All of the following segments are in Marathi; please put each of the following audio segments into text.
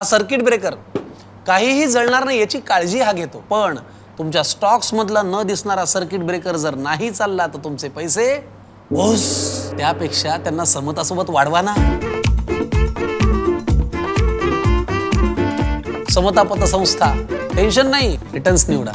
सर्किट ब्रेकर काहीही जळणार नाही याची काळजी हा घेतो, पण तुमच्या स्टॉक्स मधला न दिसणारा सर्किट ब्रेकर जर नाही चालला तर तुमचे पैसे ओस. त्यापेक्षा त्यांना समतासोबत वाढवा ना. समता पतसंस्था, टेन्शन नाही, रिटर्न्स निवडा.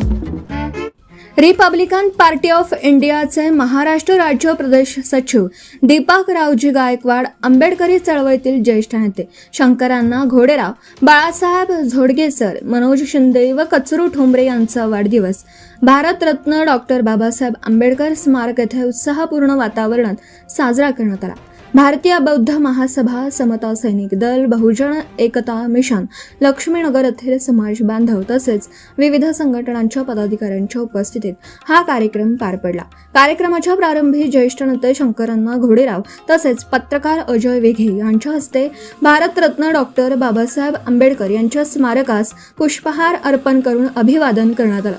रिपब्लिकन पार्टी ऑफ इंडियाचे महाराष्ट्र राज्य प्रदेश सचिव दीपक रावजी गायकवाड, आंबेडकरी चळवळीतील ज्येष्ठ नेते शंकरांना घोडेराव, बाळासाहेब झोडगे सर, मनोज शिंदे व कचरू ठोंबरे यांचा वाढदिवस भारतरत्न डॉक्टर बाबासाहेब आंबेडकर स्मारक येथे उत्साहपूर्ण वातावरणात साजरा करण्यात आला. भारतीय बौद्ध महासभा, समता सैनिक दल, बहुजन एकता मिशन, लक्ष्मीनगर येथील समाज बांधव तसेच विविध संघटनांच्या पदाधिकाऱ्यांच्या उपस्थितीत हा कार्यक्रम पार पडला. कार्यक्रमाच्या प्रारंभी ज्येष्ठ नेते शंकरांना घोडेराव तसेच पत्रकार अजय वेघे यांच्या हस्ते भारतरत्न डॉक्टर बाबासाहेब आंबेडकर यांच्या स्मारकास पुष्पहार अर्पण करून अभिवादन करण्यात आलं.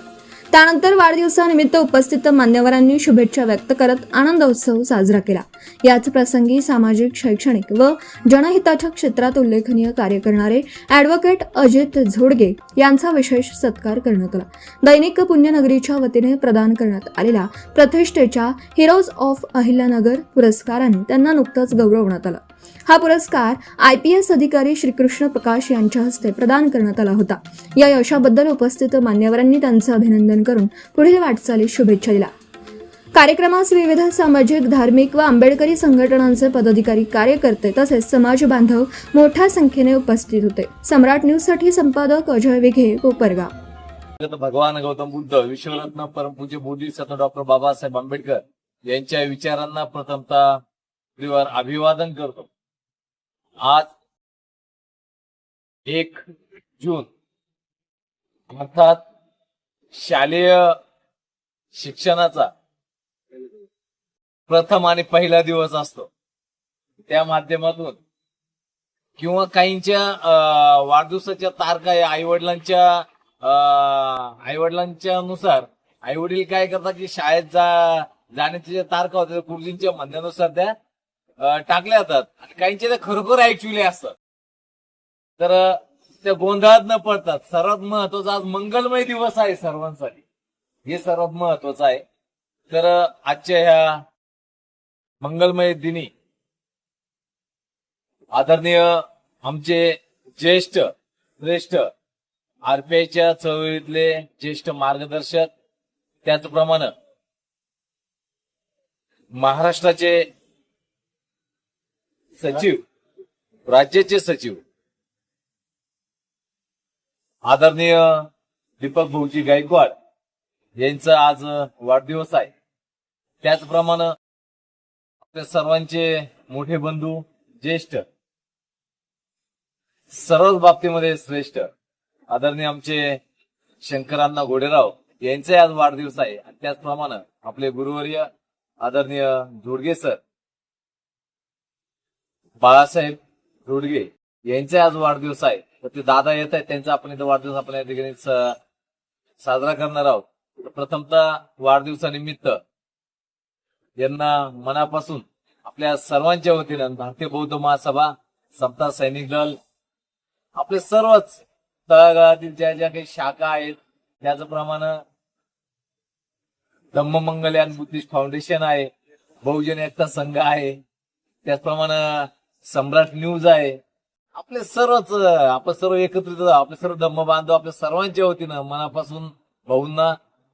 त्यानंतर वाढदिवसानिमित्त उपस्थित मान्यवरांनी शुभेच्छा व्यक्त करत आनंदोत्सव साजरा केला. याच प्रसंगी सामाजिक, शैक्षणिक व जनहिताच्या क्षेत्रात उल्लेखनीय कार्य करणारे ॲडव्होकेट अजित झोडगे यांचा विशेष सत्कार करण्यात आला. दैनिक पुण्यनगरीच्या वतीने प्रदान करण्यात आलेल्या प्रतिष्ठेच्या हिरोज ऑफ अहिल्यानगर पुरस्काराने त्यांना नुकताच गौरवण्यात आलं. हा पुरस्कार IPS अधिकारी श्रीकृष्ण प्रकाश यांच्या हस्ते प्रदान करण्यात आला होता. या यशाबद्दल उपस्थित मान्यवरांनी त्यांचं अभिनंदन करून पुढील वाटचालीस शुभेच्छा दिल्या. कार्यक्रमास विविध सामाजिक, धार्मिक व आंबेडकरी संघटनांचे पदाधिकारी, कार्यकर्ते तसेच समाज बांधव मोठ्या संख्येने उपस्थित होते. सम्राट न्यूज साठी संपादक अजय वेघे, कोपरगाव. भगवान गौतम बुद्ध, विश्वरत्न परमपूज्य बोधिसत्व डॉक्टर बाबासाहेब आंबेडकर यांच्या विचारांना प्रथमतः अभिवादन करतो. आज 1 जून अर्थात शालेय शिक्षणाचा प्रथम आणि पहिला दिवस असतो. त्या माध्यमातून किंवा काहींच्या वाढदिवसाच्या तारखा आईवडिलांच्या नुसार आईवडील काय करतात की शाळेत जाण्याच्या ज्या तारखा होत्या गुरुजींच्या म्हणण्यानुसार त्या टाकल्या जातात आणि काहींच्या त्या खरोखर ऍक्च्युअली असतात. तर त्या गोंधळात न पडतात. सर्वात महत्वाचा आज मंगलमय दिवस आहे सर्वांसाठी, हे सर्वात महत्वाचं आहे. तर आजच्या ह्या मंगलमय दिनी आदरणीय आमचे ज्येष्ठ श्रेष्ठ RPIच्या चळवळीतले ज्येष्ठ मार्गदर्शक, त्याचप्रमाणे महाराष्ट्राचे सचिव, राज्याचे सचिव आदरणीय दीपक भाऊजी गायकवाड यांचा आज वाढदिवस आहे. त्याचप्रमाणे आपल्या सर्वांचे मोठे बंधू, ज्येष्ठ, सर्वच बाबतीमध्ये श्रेष्ठ आदरणीय आमचे शंकरांना घोडेराव यांचा आज वाढदिवस आहे. आणि त्याचप्रमाणे आपले गुरुवर्य आदरणीय झोडगे सर, बाळासाहेब झोडगे यांचा आज वाढदिवस आहे. तर ते दादा येत आहेत, त्यांचा आपण इथं वाढदिवस आपण या ठिकाणी साजरा करणार आहोत. प्रथमतः वाढदिवसानिमित्त यांना मनापासून आपल्या सर्वांच्या वतीनं भारतीय बौद्ध महासभा, समता सैनिक दल, आपले सर्वच तळागाळातील ज्या काही शाखा आहेत, त्याचप्रमाणे धम्ममंगल बुद्धिस्ट फाउंडेशन आहे, बहुजन एकता संघ आहे, त्याचप्रमाणे सम्राट न्यूज आहे, आपले सर्वच आपण सर्व एकत्रित, आपले सर्व धम्म बांधव, आपल्या सर्वांच्या वतीनं मनापासून भाऊंना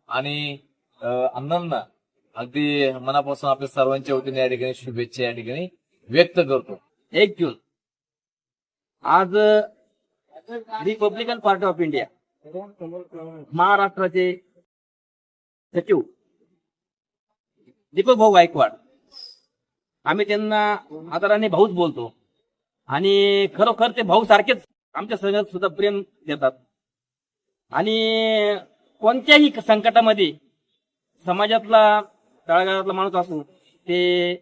आणि अण्णांना अगदी मनापासून आपल्या सर्वांच्या वतीने या ठिकाणी शुभेच्छा या ठिकाणी व्यक्त करतो. 1 जून आज रिपब्लिकन पार्टी ऑफ इंडिया महाराष्ट्राचे सचिव दीपक भाऊ गायकवाड, आम्ही त्यांना आदराने भाऊच बोलतो आणि खरोखर ते भाऊ सारखेच आमच्या सगळ्यात सुद्धा प्रेम देतात. आणि कोणत्याही संकटामध्ये समाजातला तळागाळातला माणूस असो ते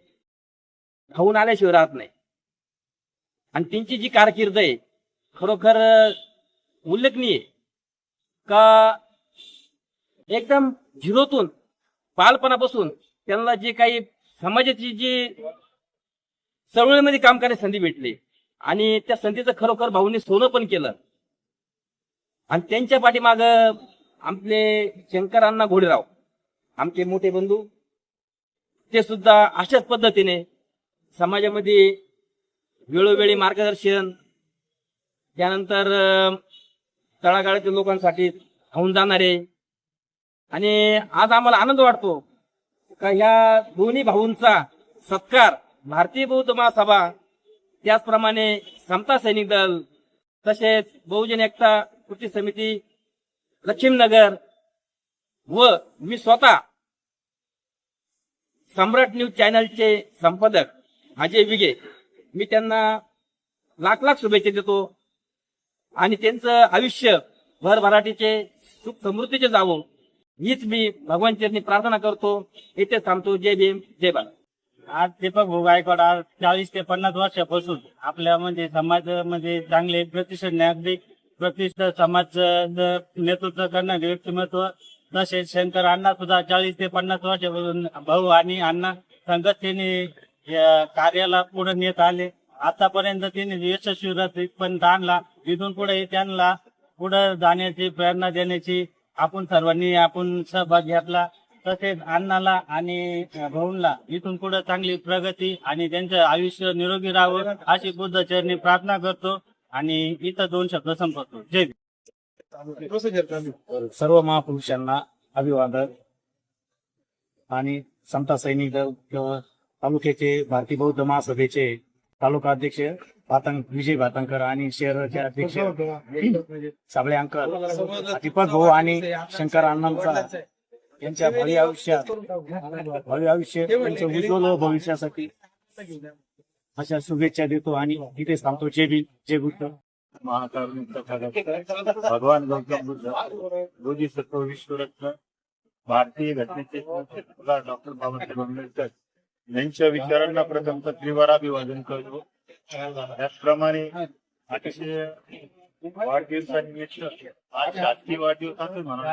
धावून आल्याशिवाय राहत नाही. आणि त्यांची जी कारकीर्द आहे खरोखर उल्लेखनीय, का एकदम झिरोतून बालपणापासून त्यांना जे काही समाजाची जी चळवळीमध्ये काम करण्याची संधी भेटली आणि त्या संधीचं खरोखर भाऊंनी सोनं पण केलं. आणि त्यांच्या पाठीमाग आपले शंकरांना घोडेराव, आमचे मोठे बंधू, ते सुद्धा अशाच पद्धतीने समाजामध्ये वेळोवेळी मार्गदर्शन, त्यानंतर तळागाळातील लोकांसाठी होऊन जाणारे. आणि आज आम्हाला आनंद वाटतो का ह्या दोन्ही भाऊंचा सत्कार भारतीय बौद्ध महासभा, त्याचप्रमाणे समता सैनिक दल, तसेच बहुजन एकता कृती समिती लक्ष्मीनगर व मी स्वतः सम्राट न्यूज चॅनलचे संपादक अजय विगे, मी त्यांना लाख लाख शुभेच्छा देतो. आणि त्यांचं आयुष्य भरभराटीचे सुख समृद्धीचे जावो हीच मी भगवान चरणी प्रार्थना करतो. इथे थांबतो. जय भीम, जय भारत. आज दीपक भाऊ गायकवाड आज 40 ते 50 वर्षापासून आपल्या म्हणजे समाजामध्ये चांगले प्रतिष्ठित नागरिक, प्रतिष्ठित समाज नेतृत्व करणारे व्यक्तिमत्व, तसेच शंकर अण्णा सुद्धा 40 ते 50 वर्षापासून भाऊ आणि अण्णा संघटनेने या कार्याला पुढे नेत आले. आतापर्यंत त्यांनी यशस्वी पण आणला. इथून पुढे त्यांना पुढे जाण्याची प्रेरणा देण्याची आपण सर्वांनी सहभाग घेतला. तसेच अण्णाला आणि भाऊंना इथून पुढे चांगली प्रगती आणि त्यांचं आयुष्य निरोगी राहावं अशी बुद्ध चरणी प्रार्थना करतो. आणि इथं 2 शब्द संपवतो. जय भीम. सर्व महापुरुषांना अभिवादन. आणि समता सैनिक दल तालुक्याचे भारतीय बौद्ध महासभेचे तालुका अध्यक्ष विजय भातंकर आणि शहराचे अध्यक्ष साबळे अंकल, दीपक भाऊ आणि शंकर अण्णांचा यांच्या भावी आयुष्य त्यांच्या उज्ज्वल भविष्यासाठी अशा शुभेच्छा देतो. आणि इथे थांबतो. जय भीम, जय बुद्ध. महाकारुणिक तथागत भगवान गौतम बुद्ध, बोधिसत्व विश्वरत्न, भारतीय घटनेचे डॉक्टर बाबासाहेब आंबेडकर यांच्या विचारांना प्रथमतः त्रिवार अभिवादन करतो. त्याचप्रमाणे अतिशय वाढदिवसानिमित्त आज शासकीय वाढदिवसाचं म्हणून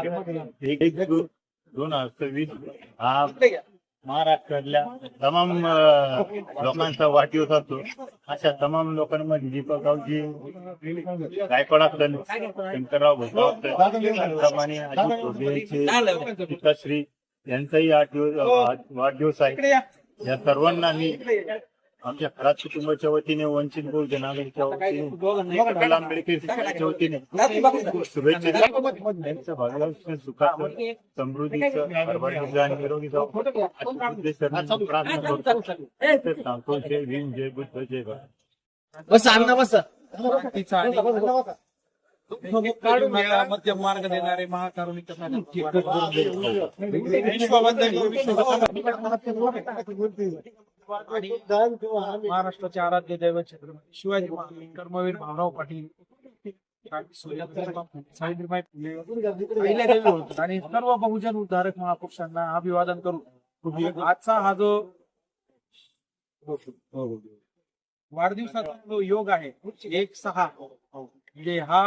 1/2/2020 हा महाराष्ट्रातल्या तमाम लोकांचा वाढदिवस असतो. अशा तमाम लोकांमध्ये दीपकरावजी गायकवाड असतात, शंकरराव भोसले असतात, त्याचप्रमाणे अजित भोसलेंचे पिताश्री यांचाही वाढदिवस आहे. या सर्वांना मी आमच्या खरात कुटुंबाच्या वतीने, वंचित बहुजन आघाडीच्या वतीने, आंबेडकर वतीने शुभेच्छा देतो. त्यांचं भाग्यायुष्य सुखाचं, समृद्धीचं, भरभराटीचं आणि निरोगी जावं अशी प्रार्थना करतो. सांगतो जय भीम, जय बुद्ध, जय भारत. मध्यम मार्ग देणारे महाकारुणिक महाराष्ट्राचे आराध्य दैवत छत्रपती शिवाजी महाराज, कर्मवीर भाऊराव पाटील, सावित्रीबाई फुले, अहिल्यादेवी होळकर आणि सर्व बहुजन उद्धारक महापुरुषांना अभिवादन करू. आजचा हा जो वाढदिवसाचा जो योग आहे 1/6, म्हणजे हा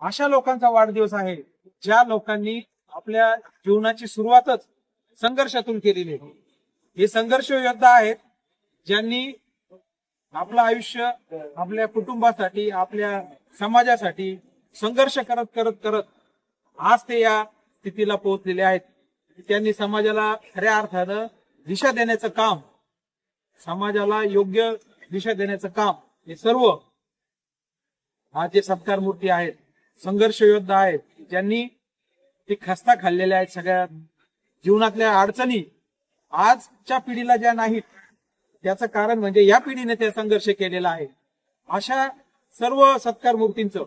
अशा लोकांचा वाढदिवस आहे ज्या लोकांनी आपल्या जीवनाची सुरुवातच संघर्षातून केलेली आहे. हे संघर्ष योद्धा आहेत ज्यांनी आपलं आयुष्य आपल्या कुटुंबासाठी, आपल्या समाजासाठी संघर्ष करत करत करत आज ते या स्थितीला पोहोचलेले आहेत. त्यांनी समाजाला खऱ्या अर्थानं दिशा देण्याचं काम, समाजाला योग्य दिशा देण्याचं काम, हे सर्व आज जे सत्कार मूर्ती आहेत, संघर्ष योद्धा आहेत, ज्यांनी ते खस्ता खाल्लेल्या आहेत. सगळ्या जीवनातल्या अडचणी आजच्या पिढीला ज्या नाहीत त्याचं कारण म्हणजे या पिढीने ते संघर्ष केलेला आहे. अशा सर्व सत्कार मूर्तींचं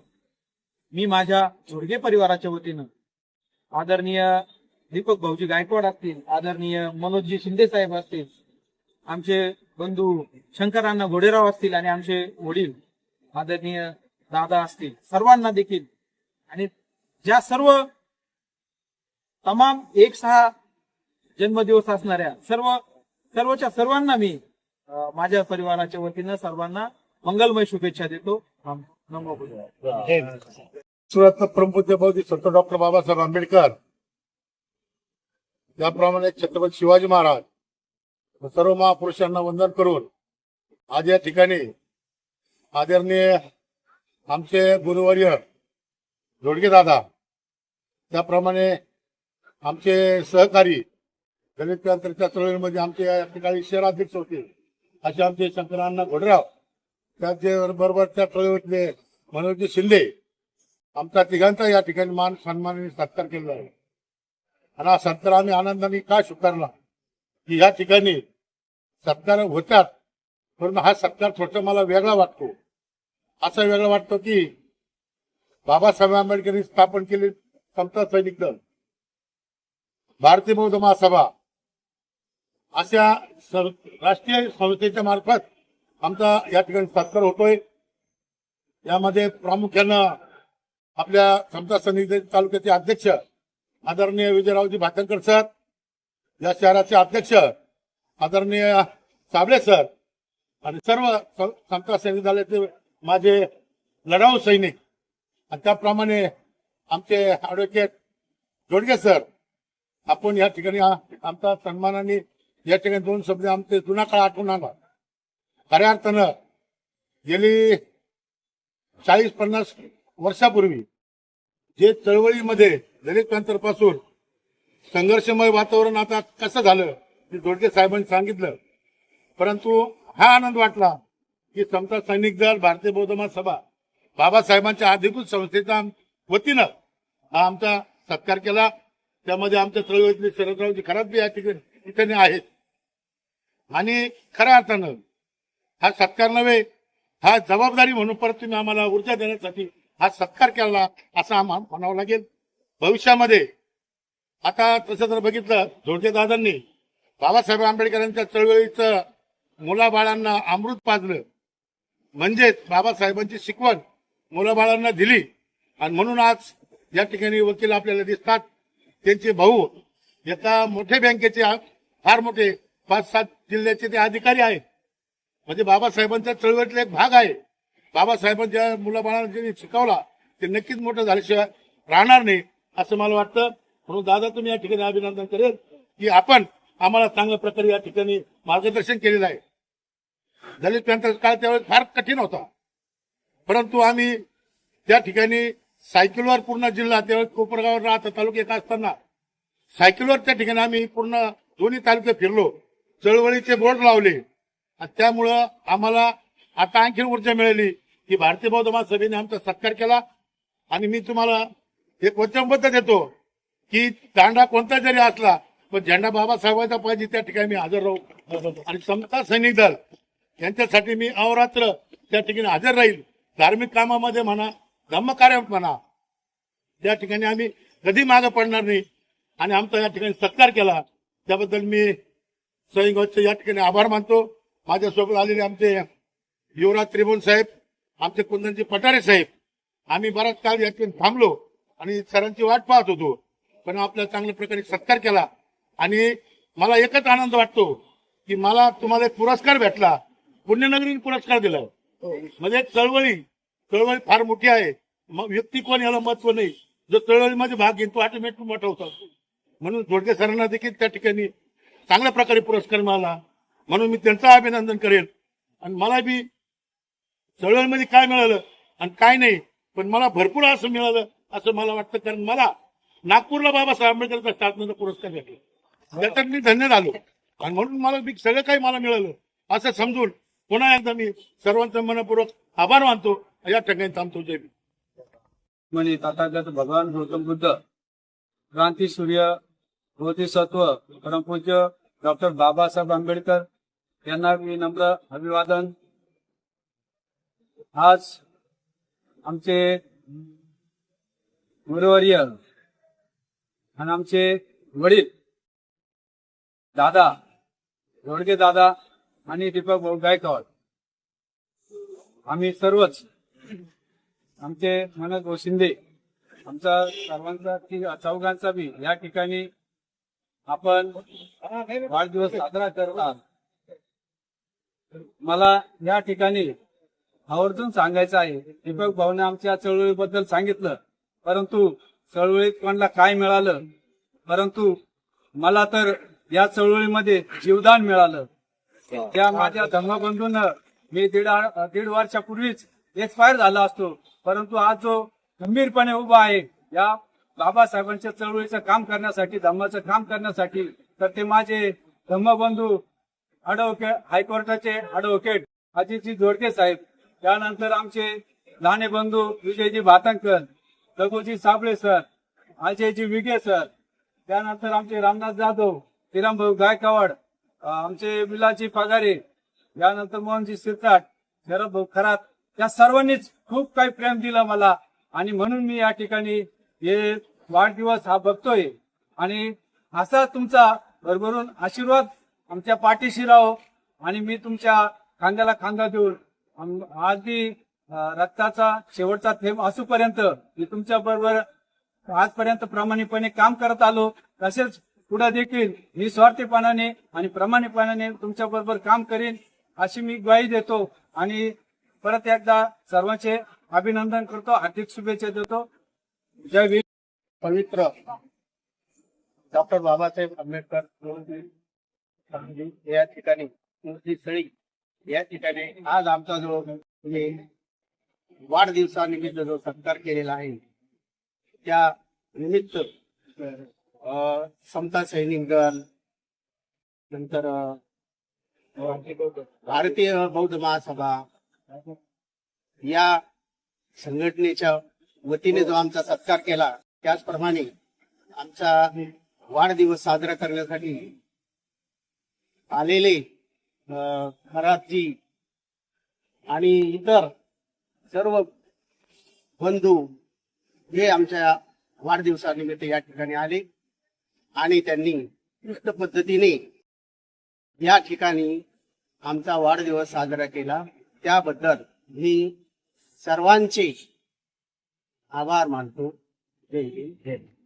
मी माझ्या झोडगे परिवाराच्या वतीनं, आदरणीय दीपक भाऊजी गायकवाड असतील, आदरणीय मनोजजी शिंदे साहेब असतील, आमचे बंधू शंकरांना घोडेराव असतील आणि आमचे वडील आदरणीय दादा असतील, सर्वांना देखील, आणि ज्या तमाम 1/6 जन्मदिवस असणाऱ्या सर्वच्या सर्वांना मी माझ्या परिवाराच्या वतीनं सर्वांना मंगलमय शुभेच्छा देतो. नमो बुद्धाय. सुरत प्रमुख बोधिसत्व डॉक्टर बाबासाहेब आंबेडकर, त्याप्रमाणे छत्रपती शिवाजी महाराज सर्व महापुरुषांना वंदन करून आज या ठिकाणी आदरणीय आमचे गुरुवर्य जोडगे दादा, त्याप्रमाणे आमचे सहकारी दलित क्रांतीच्या चळवळीमध्ये आमचे या ठिकाणी शहराध्यक्ष होते असे आमचे शंकरांना घोडराव, त्याचबरोबर त्या चळवळीतले मनोज शिंदे, आमचा तिघांचा या ठिकाणी मान सन्मानाने सत्कार केला आहे. आणि हा सत्कार आम्ही आनंदाने का स्वीकारला की या ठिकाणी सत्कार होतात, पण हा सत्कार थोडा मला वेगळा वाटतो. असा वेगळा वाटतो की बाबासाहेब आंबेडकरांनी स्थापन केले समता सैनिक दल, भारतीय बौद्ध महासभा अशा राष्ट्रीय संस्थेच्या मार्फत आमचा या ठिकाणी सत्कार होतोय. यामध्ये प्रामुख्यानं आपल्या समता सैनिक तालुक्याचे अध्यक्ष आदरणीय विजयरावजी भातंकर सर, या शहराचे अध्यक्ष आदरणीय साबळे सर आणि सर्व समता सैनिक दलाचे माझे लढाऊ सैनिक, आणि त्याप्रमाणे आमचे ॲडव्होकेट जोडगे सर, आपण या ठिकाणी आमचा सन्मानाने या ठिकाणी दोन शब्द आमचे जुना काळ आठवून आणला. खऱ्या अर्थानं गेली 40-50 वर्षापूर्वी जे चळवळीमध्ये दलित क्रांतीपासून संघर्षमय वातावरण आता कसं झालं ते जोडगे साहेबांनी सांगितलं. परंतु हा आनंद वाटला की समता सैनिक दल, भारतीय बौद्ध महासभा, बाबासाहेबांच्या अधिकृत संस्थेच्या वतीनं हा आमचा सत्कार केला. त्यामध्ये आमच्या चळवळीतले शरदरावजी खरात या ठिकाणी आहेत. आणि खऱ्या अर्थानं हा सत्कार नव्हे, हा जबाबदारी म्हणून परत तुम्ही आम्हाला ऊर्जा देण्यासाठी हा सत्कार केला असं आम्हाला म्हणावं लागेल. भविष्यामध्ये आता तसं जर बघितलं, जोडगे दादांनी बाबासाहेब आंबेडकरांच्या चळवळीचं मुलाबाळांना अमृत पाजलं, म्हणजेच बाबासाहेबांची शिकवण मुलाबाळांना दिली. आणि म्हणून आज या ठिकाणी वकील आपल्याला दिसतात. त्यांचे भाऊ एका मोठ्या बँकेचे फार मोठे 5-7 जिल्ह्याचे ते अधिकारी आहेत. म्हणजे बाबासाहेबांच्या चळवळीतला एक भाग आहे. बाबासाहेबांच्या मुलाबाळांना ज्यांनी शिकवला ते नक्कीच मोठं झाल्याशिवाय राहणार नाही असं मला वाटतं. म्हणून दादा तुम्ही या ठिकाणी अभिनंदन करेल की आपण आम्हाला चांगल्या प्रकारे या ठिकाणी मार्गदर्शन केलेलं आहे. दलित क्रांतीचा काळ त्यावेळेस फार कठीण होता, परंतु आम्ही त्या ठिकाणी सायकलवर पूर्ण जिल्हा, त्यावेळेस कोपरगाव राहता तालुका एक असताना सायकलवर त्या ठिकाणी आम्ही पूर्ण दोन्ही तालुके फिरलो, चळवळीचे बोर्ड लावले. आणि त्यामुळं आम्हाला आता आणखी ऊर्जा मिळाली की भारतीय बौद्ध महासभेने आमचा सत्कार केला. आणि मी तुम्हाला एक वचनबद्ध देतो की दांडा कोणता जरी असला पण झेंडा बाबासाहेबांचा पाहिजे त्या ठिकाणी मी हजर राहू. आणि समता सैनिक दल यांच्यासाठी मी अहोरात्र त्या ठिकाणी हजर राहील. धार्मिक कामामध्ये म्हणा, धम्मकार्यात म्हणा, त्या ठिकाणी आम्ही कधी मागे पडणार नाही. आणि आमचा या ठिकाणी सत्कार केला त्याबद्दल मी सैनिकांचे या ठिकाणी आभार मानतो. माझ्यासोबत आलेले आमचे युवराज त्रिभुवन साहेब, आमचे कुंदनजी पटारे साहेब, आम्ही बराच काळ या ठिकाणी थांबलो आणि सरांची वाट पाहत होतो, पण आपल्या चांगल्या प्रकारे सत्कार केला. आणि मला एकच आनंद वाटतो की मला तुम्हाला एक पुरस्कार भेटला, पुण्यनगरीने पुरस्कार दिला. म्हणजे चळवळी फार मोठी आहे, मग व्यक्ती कोण याला महत्व नाही. जो चळवळीमध्ये भाग घेतो ऑटोमॅटिक मोठा होता. म्हणून जोडगे सरांना देखील त्या ठिकाणी चांगल्या प्रकारे पुरस्कार मिळाला, म्हणून मी त्यांचं अभिनंदन करेन. आणि मला बी चळवळीमध्ये काय मिळालं आणि काय नाही, पण मला भरपूर असं मिळालं असं मला वाटतं. कारण मला नागपूरला बाबासाहेब आंबेडकरचा शासनाचा पुरस्कार भेटला, त्याच्यात मी धन्य झालो. आणि म्हणून मला सगळं काही मला मिळालं असं समजून पुन्हा एकदा मी सर्वांचं मनपूर्वक आभार मानतो. या ठिकाणी थांबतो. जय भीम. म्हणजे तथागत भगवान गौतम बुद्ध, क्रांती सूर्य, बोधिसत्व, परमपूज्य डॉक्टर बाबासाहेब आंबेडकर यांना मी नम्र अभिवादन. आज आमचे गुरुवर्य आणि आमचे वडील दादा जोडगे दादा आणि दीपक भाऊ गायकवाड, आम्ही सर्वच, आमचे मनोज भाऊ शिंदे, आमचा सर्वांचा चौघांचा बी या ठिकाणी आपण वाढदिवस साजरा करतात. मला या ठिकाणी आवर्जून सांगायचं आहे, दीपक भाऊने आमच्या चळवळीबद्दल सांगितलं, परंतु चळवळीत कोणाला काय मिळालं, परंतु मला तर या चळवळीमध्ये जीवदान मिळालं. त्या माझ्या धर्मबंधूंना मी दीड वर्षापूर्वीच एक्सपायर झाला असतो, परंतु आज जो गंभीरपणे उभा आहे या बाबासाहेबांच्या चळवळीचं काम करण्यासाठी, धम्माचं काम करण्यासाठी, तर ते माझे धम्मबंधू ॲडव्होकेट, हायकोर्टाचे ॲडव्होकेट अजितजी जोडके साहेब, त्यानंतर आमचे लहाने बंधू विजयजी भातंकर, रघुजी साबळे सर, अजयजी विगे सर, त्यानंतर आमचे रामनाथ जाधव, हिरामभाऊ गायकवाड, आमचे विलाजी पगारे, यानंतर मोहनजी सिरसाट, शरद भाऊ खरात, या सर्वांनीच खूप काही प्रेम दिलं मला आणि म्हणून मी या ठिकाणी हे वाढदिवस हा बघतोय आणि असा तुमचा भरभरून आशीर्वाद आमच्या पाठीशी राहो आणि मी तुमच्या खांद्याला खांदा देऊन अगदी रक्ताचा शेवटचा थेंब असूपर्यंत मी तुमच्या बरोबर आजपर्यंत प्रामाणिकपणे काम करत आलो, तसेच पुढे देखील निस्वार्थीपणाने आणि प्रामाणिकपणाने तुमच्या बरोबर काम करीन अशी मी ग्वाही देतो आणि परत एकदा सर्वांचे अभिनंदन करतो, हार्दिक शुभेच्छा देतो. जय भीम. पवित्र डॉक्टर बाबासाहेब आंबेडकर या ठिकाणी स्थळी या ठिकाणी आज आमचा जो वाढदिवसानिमित्त जो सत्कार केलेला आहे त्या निमित्त समता सैनिक दल, नंतर भारतीय बौद्ध महासभा या संघटनेच्या वतीने जो आमचा सत्कार केला, त्याचप्रमाणे आमचा वाढदिवस साजरा करण्यासाठी आलेले खरातजी आणि इतर सर्व बंधू हे आमच्या वाढदिवसानिमित्त या ठिकाणी आले आणि त्यांनी उत्कृष्ट पद्धतीने या ठिकाणी आमचा वाढदिवस साजरा केला. त्याबद्दल मी सर्वांचे आभार मानतो. जय हिंद, जय भारत.